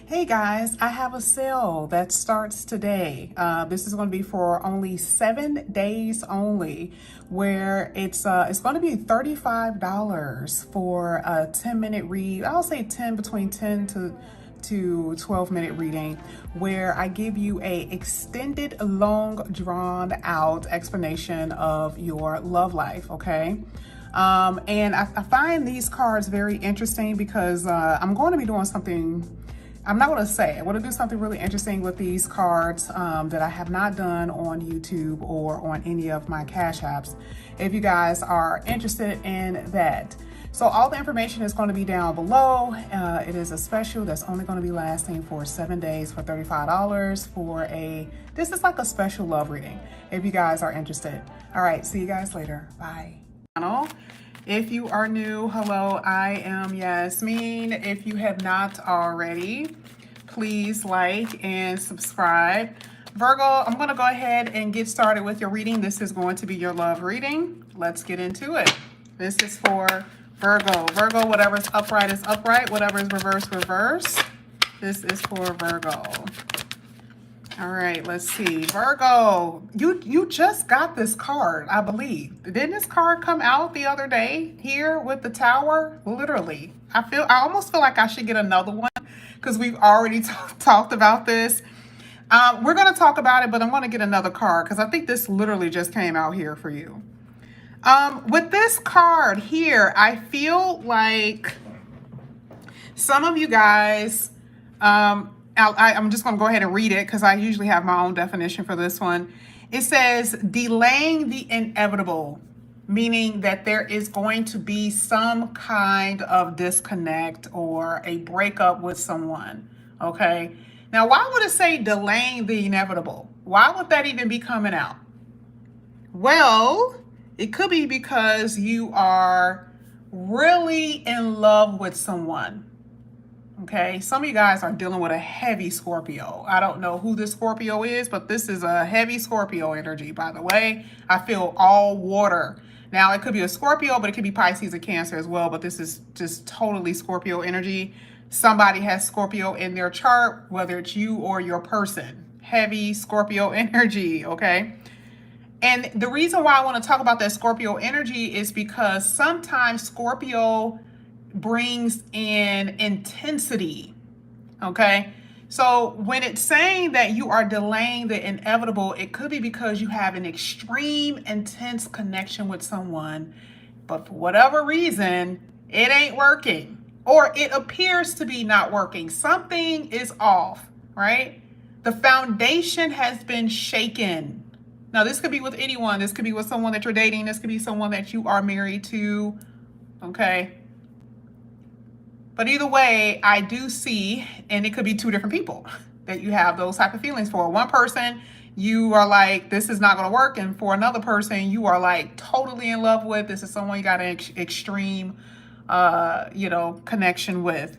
Hey guys, I have a sale that starts today. This is going to be for only 7 days only, where it's going to be $35 for a 10-minute read. I'll say between 10 to 12-minute reading, where I give you a extended, long, drawn out explanation of your love life. Okay. And I find these cards very interesting because I'm going to be doing something. I'm not going to say. I want to do something really interesting with these cards that I have not done on YouTube or on any of my Cash Apps, if you guys are interested in that. So all the information is going to be down below. It is a special that's only going to be lasting for 7 days for $35 for this is like a special love reading, if you guys are interested. All right, see you guys later. Bye. If you are new, hello, I am Yasmin. If you have not already, please like and subscribe. Virgo, I'm going to go ahead and get started with your reading. This is going to be your love reading. Let's get into it. This is for Virgo. Virgo, whatever is upright is upright. Whatever is reverse, reverse. This is for Virgo. All right, let's see. Virgo, you just got this card, I believe. Didn't this card come out the other day here with the tower? Literally. I almost feel like I should get another one because we've already talked about this. We're going to talk about it, but I'm going to get another card because I think this literally just came out here for you. With this card here, I feel like some of you guys, I'm just going to go ahead and read it because I usually have my own definition for this one. It says, delaying the inevitable, meaning that there is going to be some kind of disconnect or a breakup with someone, okay? Now, why would it say delaying the inevitable? Why would that even be coming out? Well, it could be because you are really in love with someone. Okay, some of you guys are dealing with a heavy Scorpio. I don't know who this Scorpio is, but this is a heavy Scorpio energy, by the way. I feel all water. Now, it could be a Scorpio, but it could be Pisces or Cancer as well, but this is just totally Scorpio energy. Somebody has Scorpio in their chart, whether it's you or your person. Heavy Scorpio energy, okay? And the reason why I want to talk about that Scorpio energy is because sometimes Scorpio brings in intensity, okay? So when it's saying that you are delaying the inevitable, it could be because you have an extreme intense connection with someone, but for whatever reason, it ain't working, or it appears to be not working. Something is off, right? The foundation has been shaken. Now, this could be with anyone. This could be with someone that you're dating. This could be someone that you are married to, okay? But either way, I do see, and it could be two different people that you have those type of feelings for. One person, you are like, this is not going to work. And for another person, you are like totally in love with. This is someone you got an extreme, connection with.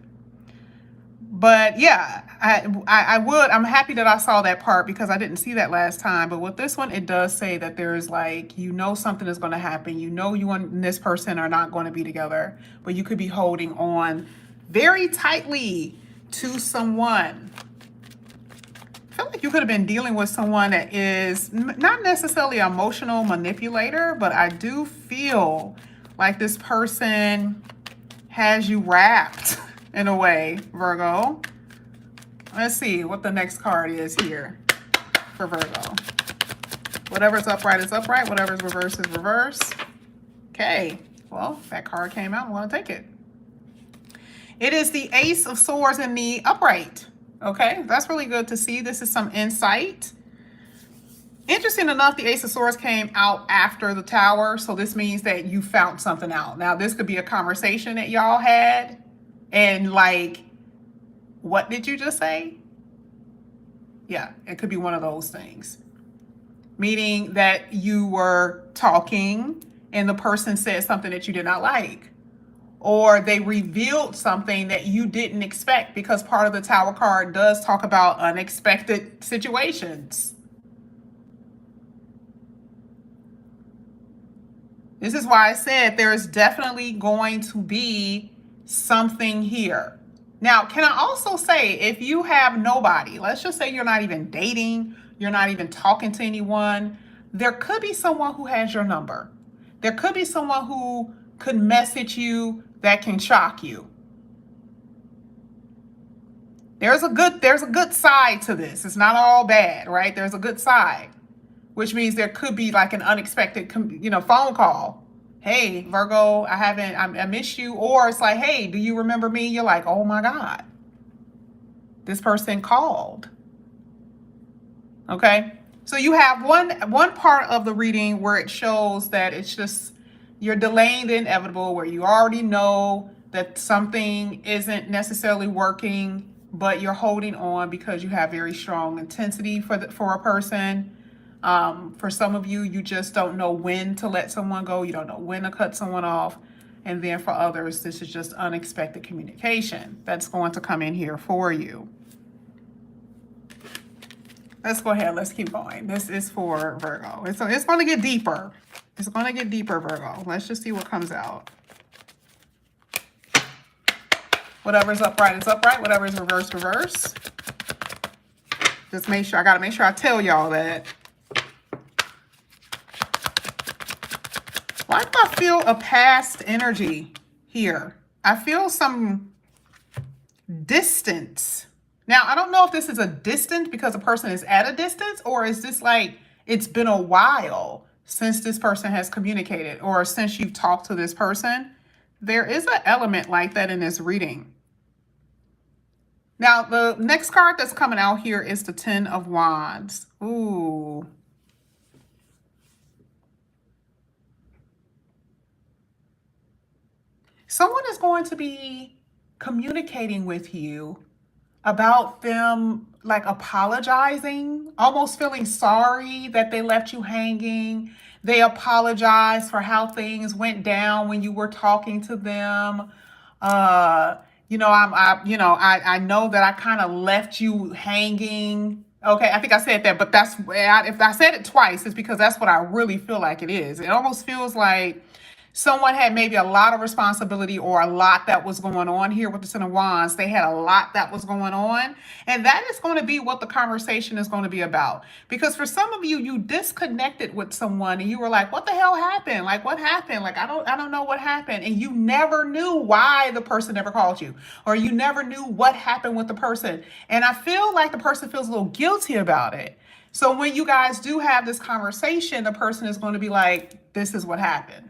But yeah, I'm happy that I saw that part because I didn't see that last time. But with this one, it does say that there's like, something is going to happen. You and this person are not going to be together, but you could be holding on very tightly to someone. I feel like you could have been dealing with someone that is not necessarily an emotional manipulator, but I do feel like this person has you wrapped in a way, Virgo. Let's see what the next card is here for Virgo. Whatever's upright is upright. Whatever's reverse is reverse. Okay, well, that card came out. I'm going to take it. It is the Ace of Swords in the upright. Okay, that's really good to see. This is some insight. Interesting enough, the Ace of Swords came out after the Tower, so this means that you found something out. Now, this could be a conversation that y'all had, and like, what did you just say? Yeah, it could be one of those things. Meaning that you were talking and the person said something that you did not like. Or they revealed something that you didn't expect, because part of the Tower card does talk about unexpected situations. This is why I said there is definitely going to be something here. Now, can I also say, if you have nobody, let's just say you're not even dating, you're not even talking to anyone, there could be someone who has your number. There could be someone who could message you that can shock you. There's a good side to this. It's not all bad, right? There's a good side, which means there could be like an unexpected, phone call. Hey, Virgo, I miss you. Or it's like, hey, do you remember me? You're like, oh my God, this person called. Okay. So you have one part of the reading where it shows that it's just, you're delaying the inevitable, where you already know that something isn't necessarily working, but you're holding on because you have very strong intensity for a person. For some of you, you just don't know when to let someone go. You don't know when to cut someone off. And then for others, this is just unexpected communication that's going to come in here for you. Let's go ahead. Let's keep going. This is for Virgo. It's going to get deeper. It's going to get deeper, Virgo. Let's just see what comes out. Whatever's upright is upright. Whatever is reverse, reverse. Just make sure. I got to make sure I tell y'all that. Why do I feel a past energy here? I feel some distance. Now, I don't know if this is a distance because a person is at a distance, or is this like it's been a while since this person has communicated, or since you've talked to this person. There is an element like that in this reading. Now, the next card that's coming out here is the Ten of Wands. Ooh. Someone is going to be communicating with you about them like apologizing, almost feeling sorry that they left you hanging. They apologize for how things went down when you were talking to them. I know that I kind of left you hanging. Okay, I think I said that, but if I said it twice, it's because that's what I really feel like it is. It almost feels like someone had maybe a lot of responsibility, or a lot that was going on here with the Ten of Wands. They had a lot that was going on. And that is going to be what the conversation is going to be about. Because for some of you, you disconnected with someone and you were like, what the hell happened? Like, what happened? Like, I don't know what happened. And you never knew why the person never called you, or you never knew what happened with the person. And I feel like the person feels a little guilty about it. So when you guys do have this conversation, the person is going to be like, this is what happened.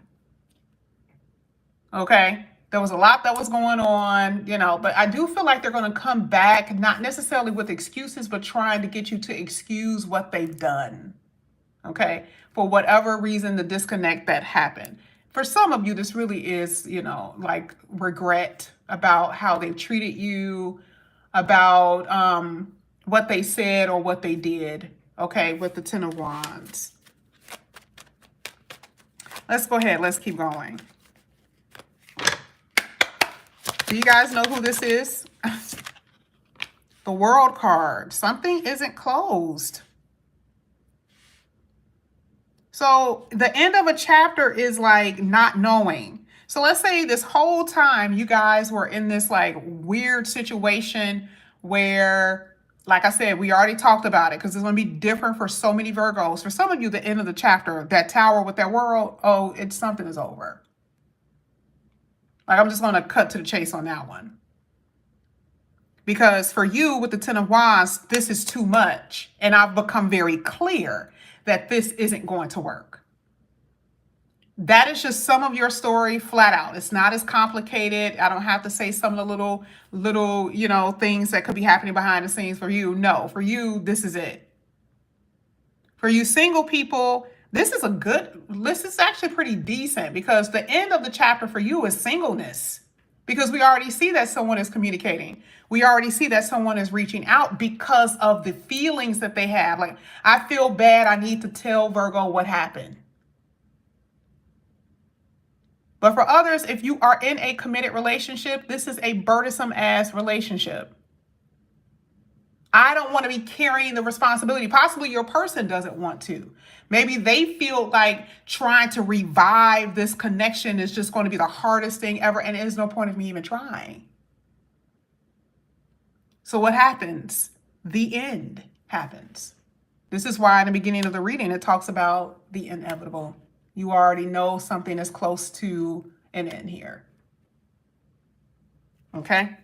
Okay, there was a lot that was going on, but I do feel like they're going to come back, not necessarily with excuses, but trying to get you to excuse what they've done. Okay, for whatever reason, the disconnect that happened. For some of you, this really is, like regret about how they've treated you, about what they said or what they did. Okay, with the Ten of Wands. Let's go ahead. Let's keep going. Do you guys know who this is? The World card. Something isn't closed. So the end of a chapter is like not knowing. So let's say this whole time you guys were in this like weird situation where, like I said, we already talked about it because it's going to be different for so many Virgos. For some of you, the end of the chapter, that tower with that world, something is over. Like, I'm just going to cut to the chase on that one. Because for you, with the Ten of Wands, this is too much. And I've become very clear that this isn't going to work. That is just some of your story flat out. It's not as complicated. I don't have to say some of the little, things that could be happening behind the scenes for you. No, for you, this is it. For you single people, this is actually pretty decent, because the end of the chapter for you is singleness, because we already see that someone is communicating. We already see that someone is reaching out because of the feelings that they have. Like, I feel bad. I need to tell Virgo what happened. But for others, if you are in a committed relationship, this is a burdensome ass relationship. I don't want to be carrying the responsibility. Possibly your person doesn't want to. Maybe they feel like trying to revive this connection is just going to be the hardest thing ever, and there's no point of me even trying. So what happens? The end happens. This is why in the beginning of the reading, it talks about the inevitable. You already know something is close to an end here. Okay?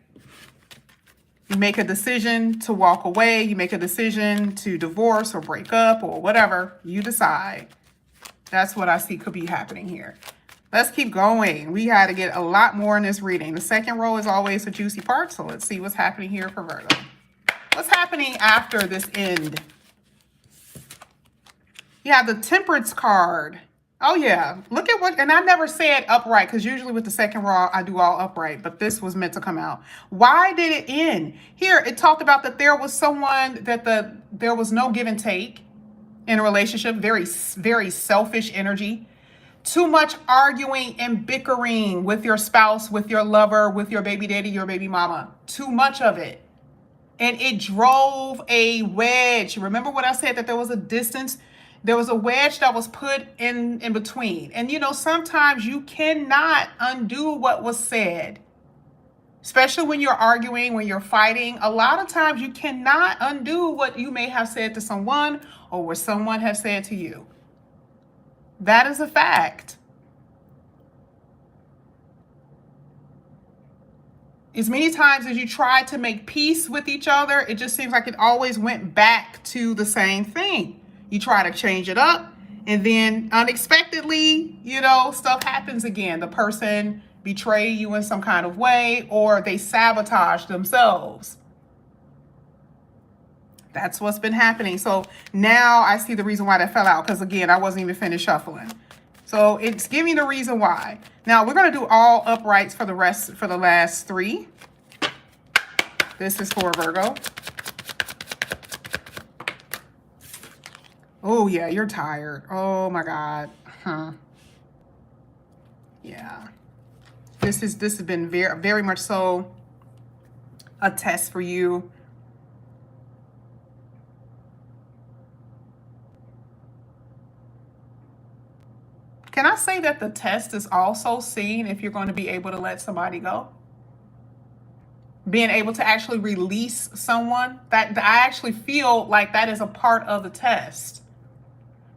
You make a decision to walk away. You make a decision to divorce or break up or whatever. You decide. That's what I see could be happening here. Let's keep going. We got to get a lot more in this reading. The second row is always the juicy part. So let's see what's happening here for Virgo. What's happening after this end? You have the Temperance card. Oh, yeah. Look at what, and I never said upright because usually with the second row, I do all upright, but this was meant to come out. Why did it end? Here, it talked about that there was someone that there was no give and take in a relationship, very, very selfish energy. Too much arguing and bickering with your spouse, with your lover, with your baby daddy, your baby mama. Too much of it. And it drove a wedge. Remember what I said, that there was a distance? There was a wedge that was put in between. And you know, sometimes you cannot undo what was said. Especially when you're arguing, when you're fighting. A lot of times you cannot undo what you may have said to someone or what someone has said to you. That is a fact. As many times as you try to make peace with each other, it just seems like it always went back to the same thing. You try to change it up, and then unexpectedly, you know, stuff happens again. The person betray you in some kind of way, or they sabotage themselves. That's what's been happening. So now I see the reason why that fell out, because again, I wasn't even finished shuffling. So it's giving the reason why. Now we're going to do all uprights for the last three. This is for Virgo. Oh yeah, you're tired. Oh my God. Yeah. This has been very, very much so a test for you. Can I say that the test is also seen if you're going to be able to let somebody go? Being able to actually release someone, that I actually feel like that is a part of the test.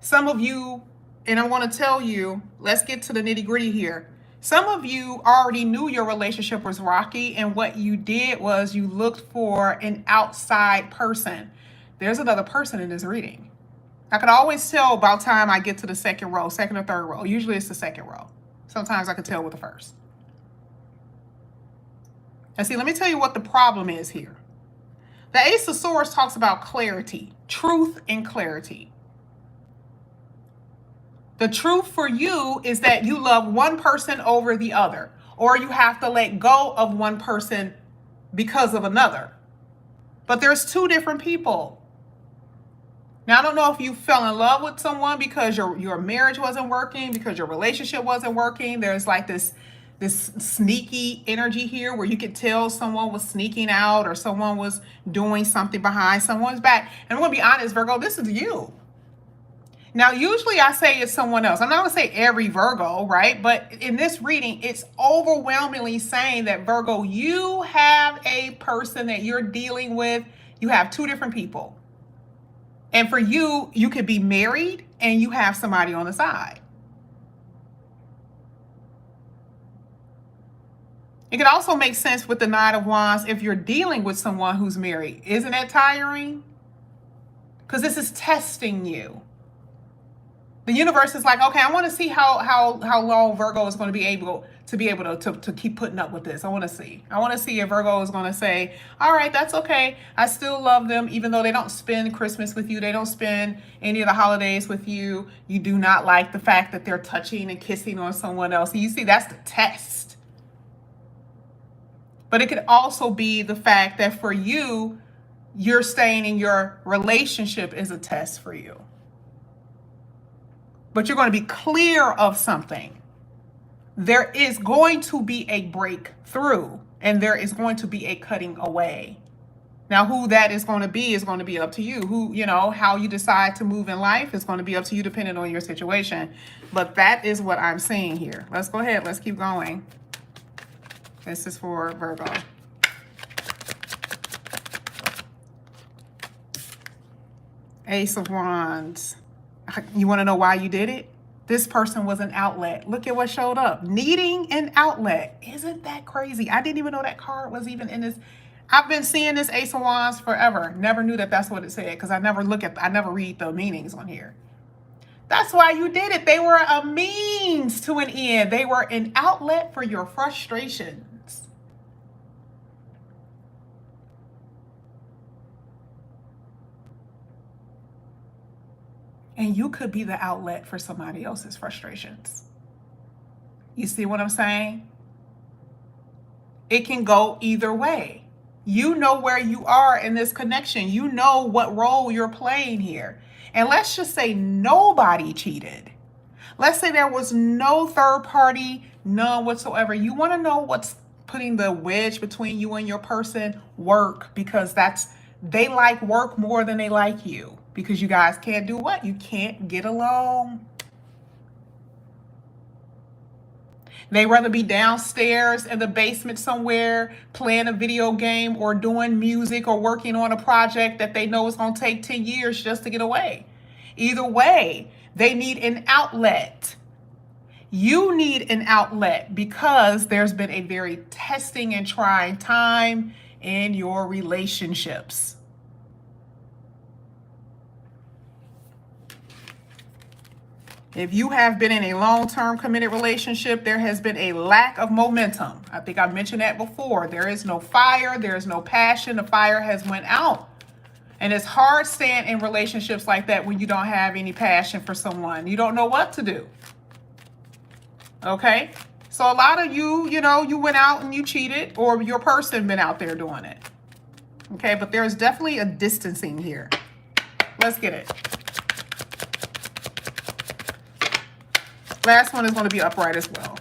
Some of you, and I want to tell you, let's get to the nitty gritty here. Some of you already knew your relationship was rocky, and what you did was you looked for an outside person. There's another person in this reading. I can always tell about time I get to the second row, second or third row. Usually it's the second row. Sometimes I can tell with the first. And see, let me tell you what the problem is here. The Ace of Swords talks about clarity, truth and clarity. The truth for you is that you love one person over the other, or you have to let go of one person because of another. But there's two different people. Now, I don't know if you fell in love with someone because your marriage wasn't working, because your relationship wasn't working. There's like this sneaky energy here where you could tell someone was sneaking out or someone was doing something behind someone's back. And I'm going to be honest, Virgo, this is you. Now, usually I say it's someone else. I'm not going to say every Virgo, right? But in this reading, it's overwhelmingly saying that, Virgo, you have a person that you're dealing with. You have two different people. And for you, you could be married and you have somebody on the side. It could also make sense with the Nine of Wands if you're dealing with someone who's married. Isn't that tiring? Because this is testing you. The universe is like, okay, I want to see how long Virgo is going to be able to keep putting up with this. I want to see if Virgo is going to say, all right, that's okay. I still love them, even though they don't spend Christmas with you. They don't spend any of the holidays with you. You do not like the fact that they're touching and kissing on someone else. You see, that's the test. But it could also be the fact that for you, you're staying in your relationship is a test for you. But you're going to be clear of something. There is going to be a breakthrough, and there is going to be a cutting away. Now, who that is going to be up to you. Who, you know, how you decide to move in life is going to be up to you depending on your situation. But that is what I'm seeing here. Let's go ahead. Let's keep going. This is for Virgo. Ace of Wands. You want to know why you did it? This person was an outlet. Look at what showed up. Needing an outlet. Isn't that crazy? I didn't even know that card was even in this. I've been seeing this Ace of Wands forever. Never knew that that's what it said because I never read the meanings on here. That's why you did it. They were a means to an end. They were an outlet for your frustrations. And you could be the outlet for somebody else's frustrations. You see what I'm saying? It can go either way. You know where you are in this connection. You know what role you're playing here. And let's just say nobody cheated. Let's say there was no third party, none whatsoever. You want to know what's putting the wedge between you and your person? Work, because they like work more than they like you. Because you guys can't do what? You can't get along. They'd rather be downstairs in the basement somewhere playing a video game or doing music or working on a project that they know is going to take 10 years just to get away. Either way, they need an outlet. You need an outlet because there's been a very testing and trying time in your relationships. If you have been in a long-term committed relationship, there has been a lack of momentum. I think I mentioned that before. There is no fire. There is no passion. The fire has went out. And it's hard staying in relationships like that when you don't have any passion for someone. You don't know what to do. Okay? So a lot of you, you went out and you cheated, or your person been out there doing it. Okay? But there's definitely a distancing here. Let's get it. Last one is going to be upright as well.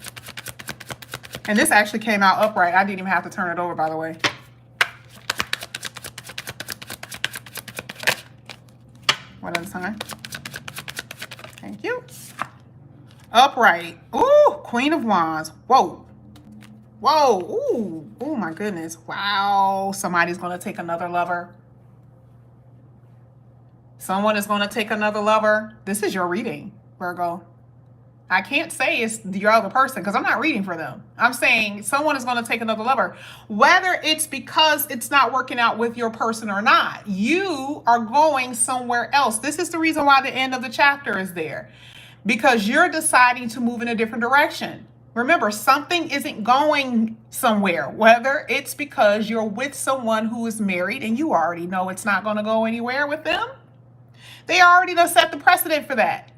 And this actually came out upright. I didn't even have to turn it over, by the way. One at a time. Thank you. Upright. Ooh, Queen of Wands. Whoa. Whoa. Ooh. Oh, my goodness. Wow. Somebody's going to take another lover. Someone is going to take another lover. This is your reading, Virgo. I can't say it's your other person because I'm not reading for them. I'm saying someone is going to take another lover. Whether it's because it's not working out with your person or not, you are going somewhere else. This is the reason why the end of the chapter is there. Because you're deciding to move in a different direction. Remember, something isn't going somewhere. Whether it's because you're with someone who is married and you already know it's not going to go anywhere with them. They already done set the precedent for that.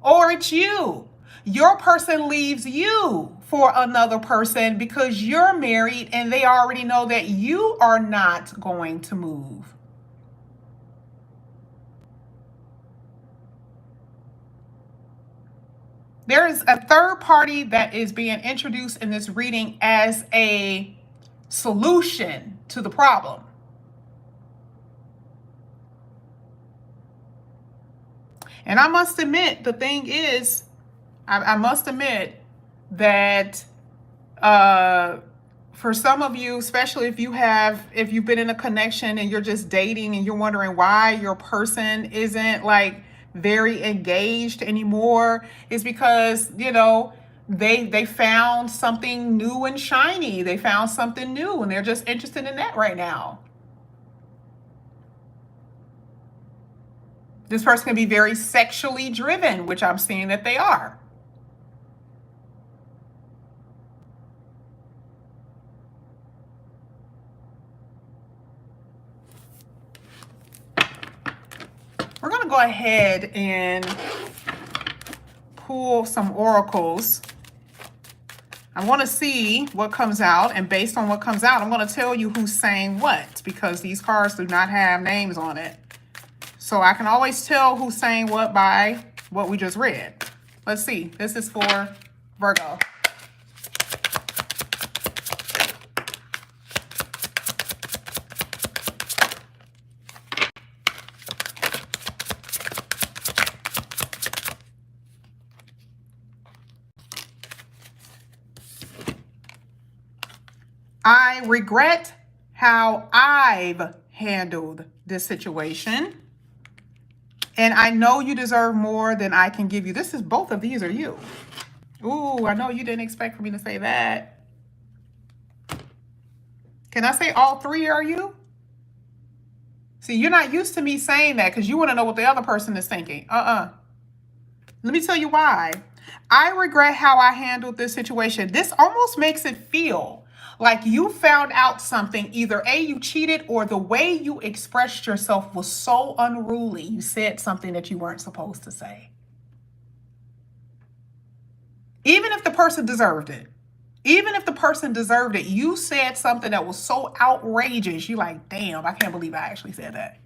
Or it's you. Your person leaves you for another person because you're married and they already know that you are not going to move. There is a third party that is being introduced in this reading as a solution to the problem. And I must admit, the thing is, I must admit that for some of you, especially if you've been in a connection and you're just dating and you're wondering why your person isn't like very engaged anymore, is because, they found something new and shiny. They found something new and they're just interested in that right now. This person can be very sexually driven, which I'm seeing that they are. We're going to go ahead and pull some oracles. I want to see what comes out, and based on what comes out, I'm going to tell you who's saying what, because these cards do not have names on it. So I can always tell who's saying what by what we just read. Let's see. This is for Virgo. I regret how I've handled this situation. And I know you deserve more than I can give you. This is, both of these are you. Ooh, I know you didn't expect for me to say that. Can I say all three are you? See, you're not used to me saying that because you want to know what the other person is thinking. Let me tell you why. I regret how I handled this situation. This almost makes it feel like you found out something. Either A, you cheated, or the way you expressed yourself was so unruly. You said something that you weren't supposed to say. Even if the person deserved it. Even if the person deserved it, you said something that was so outrageous. You're like, damn, I can't believe I actually said that.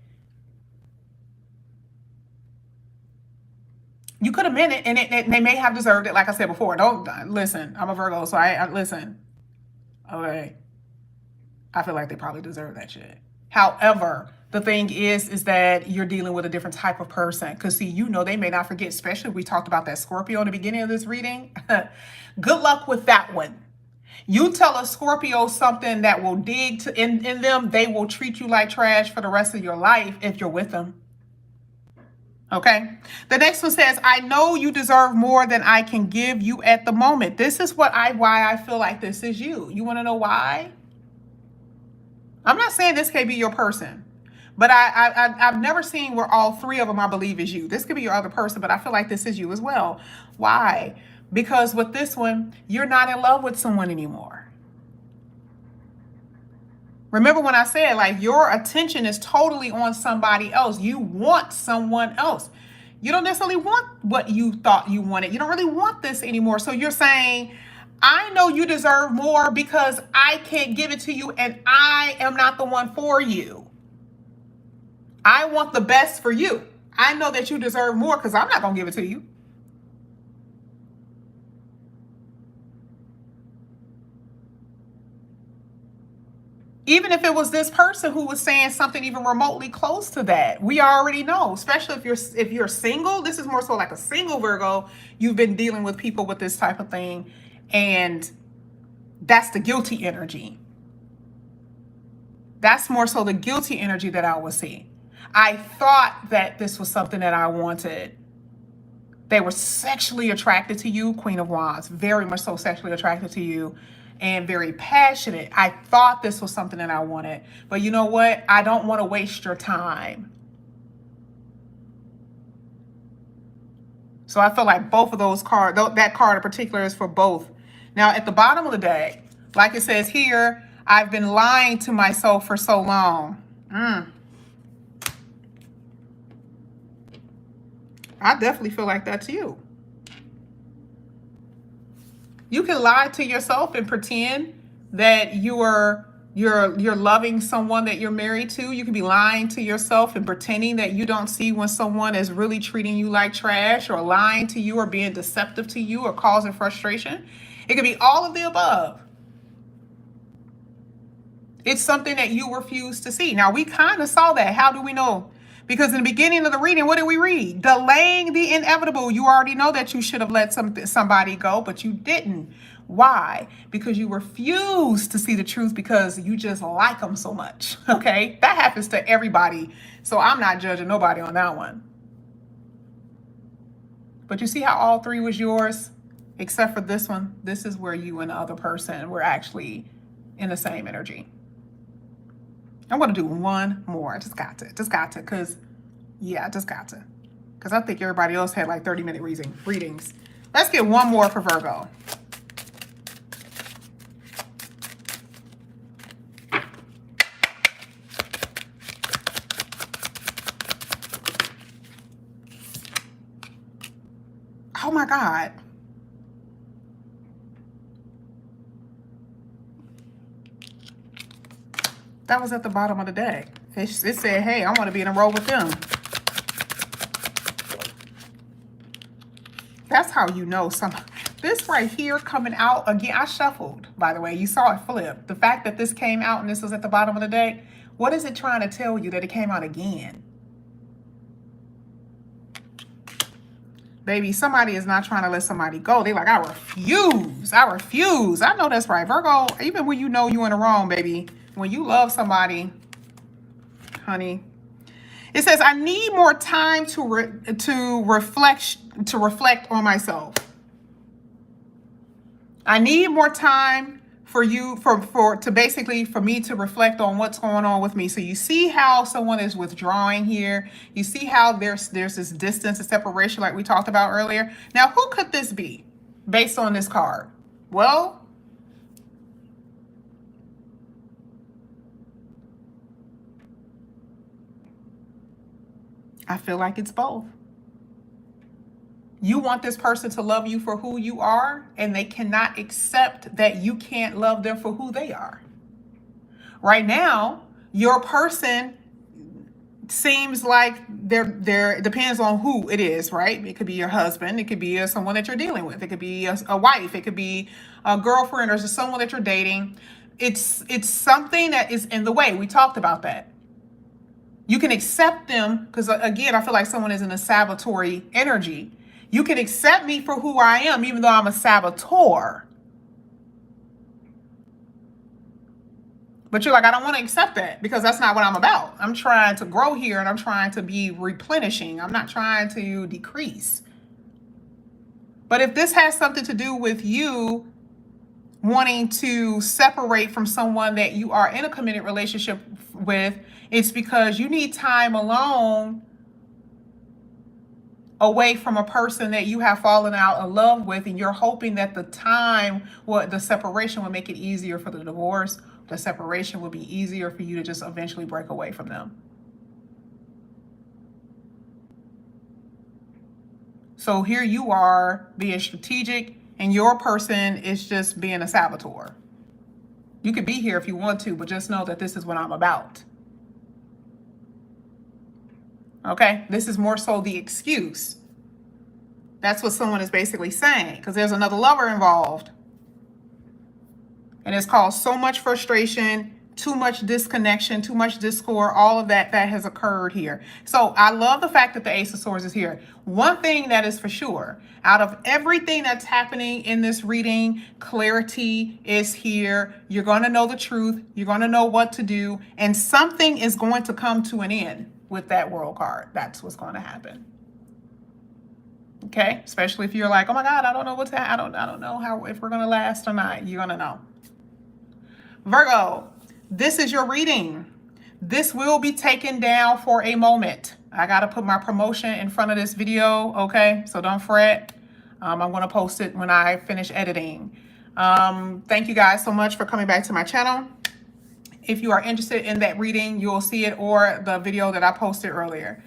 You could have meant it, and they may have deserved it. Like I said before, don't listen. I'm a Virgo, so I listen. Okay, I feel like they probably deserve that shit. However, the thing is that you're dealing with a different type of person. Because see, you know, they may not forget. Especially if we talked about that Scorpio in the beginning of this reading. Good luck with that one. You tell a Scorpio something that will dig to in them, they will treat you like trash for the rest of your life if you're with them. Okay. The next one says, I know you deserve more than I can give you at the moment. This is why I feel like this is you. You want to know why? I'm not saying this could be your person, but I've never seen where all three of them I believe is you. This could be your other person, but I feel like this is you as well. Why? Because with this one, you're not in love with someone anymore. Remember when I said, like, your attention is totally on somebody else. You want someone else. You don't necessarily want what you thought you wanted. You don't really want this anymore. So you're saying, I know you deserve more because I can't give it to you and I am not the one for you. I want the best for you. I know that you deserve more because I'm not going to give it to you. Even if it was this person who was saying something even remotely close to that, we already know, especially if you're single, this is more so like a single Virgo, you've been dealing with people with this type of thing, and that's the guilty energy. That's more so the guilty energy that I would see. I thought that this was something that I wanted. They were sexually attracted to you, Queen of Wands, very much so sexually attracted to you. And very passionate. I thought this was something that I wanted. But you know what? I don't want to waste your time. So I feel like both of those cards, that card in particular is for both. Now, at the bottom of the deck, like it says here, I've been lying to myself for so long. I definitely feel like that's you. You can lie to yourself and pretend that you're loving someone that you're married to. You can be lying to yourself and pretending that you don't see when someone is really treating you like trash, or lying to you, or being deceptive to you, or causing frustration. It could be all of the above. It's something that you refuse to see. Now, we kind of saw that. How do we know? Because in the beginning of the reading, what did we read? Delaying the inevitable. You already know that you should have let somebody go, but you didn't. Why? Because you refuse to see the truth because you just like them so much. Okay? That happens to everybody. So I'm not judging nobody on that one. But you see how all three was yours? Except for this one. This is where you and the other person were actually in the same energy. I'm going to do one more. I just got to, because, yeah, I just got to. Because I think everybody else had like 30-minute readings. Let's get one more for Virgo. Oh my God. That was at the bottom of the deck. It said, hey, I want to be in a row with them. That's how you know this right here coming out again. I shuffled, by the way. You saw it flip. The fact that this came out and this was at the bottom of the deck, what is it trying to tell you that it came out again? Baby, somebody is not trying to let somebody go. They like, I refuse. I refuse. I know that's right. Virgo, even when you know you're in the wrong, baby, when you love somebody, honey, it says, I need more time to reflect on myself. I need more time for you, for me to reflect on what's going on with me. So you see how someone is withdrawing here. You see how there's this distance and separation like we talked about earlier. Now, who could this be based on this card? Well, I feel like it's both. You want this person to love you for who you are, and they cannot accept that you can't love them for who they are. Right now, your person seems like it depends on who it is, right? It could be your husband. It could be someone that you're dealing with. It could be a wife. It could be a girlfriend or just someone that you're dating. It's something that is in the way. We talked about that. You can accept them because, again, I feel like someone is in a saboteur energy. You can accept me for who I am, even though I'm a saboteur. But you're like, I don't want to accept that because that's not what I'm about. I'm trying to grow here and I'm trying to be replenishing. I'm not trying to decrease. But if this has something to do with you wanting to separate from someone that you are in a committed relationship with, it's because you need time alone away from a person that you have fallen out of love with, and you're hoping that the separation will make it easier for the divorce. The separation will be easier for you to just eventually break away from them. So here you are being strategic, and your person is just being a saboteur. You could be here if you want to, but just know that this is what I'm about. Okay, this is more so the excuse. That's what someone is basically saying, because there's another lover involved. And it's caused so much frustration, too much disconnection, too much discord, all of that has occurred here. So I love the fact that the Ace of Swords is here. One thing that is for sure, out of everything that's happening in this reading, clarity is here. You're going to know the truth. You're going to know what to do. And something is going to come to an end with that World card. That's what's going to happen. Okay? Especially if you're like, oh my God, I don't know what's happening. I don't know if we're going to last or not. You're going to know. Virgo, this is your reading. This will be taken down for a moment. I got to put my promotion in front of this video, okay? So don't fret. I'm going to post it when I finish editing. Thank you guys so much for coming back to my channel. If you are interested in that reading, you'll see it or the video that I posted earlier.